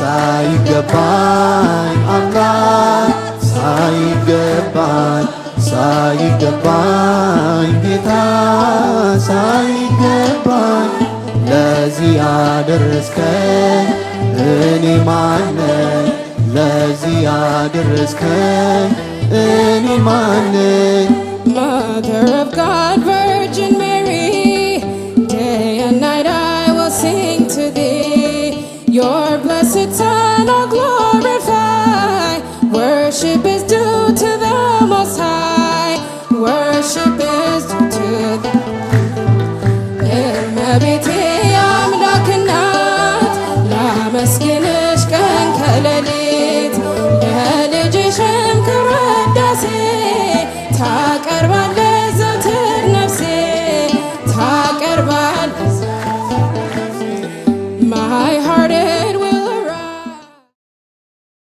ሳይገባኝ አምላክ ሳይገባኝ ጌታ ሳይገባኝ ለዚህ ያደረስከኝ እኔ ማነኝ? ለዚህ ያደረስከኝ እኔ ማነኝ? Mother of God, Virgin Mary, day and night I will sing to thee your blessed Son, oh glory.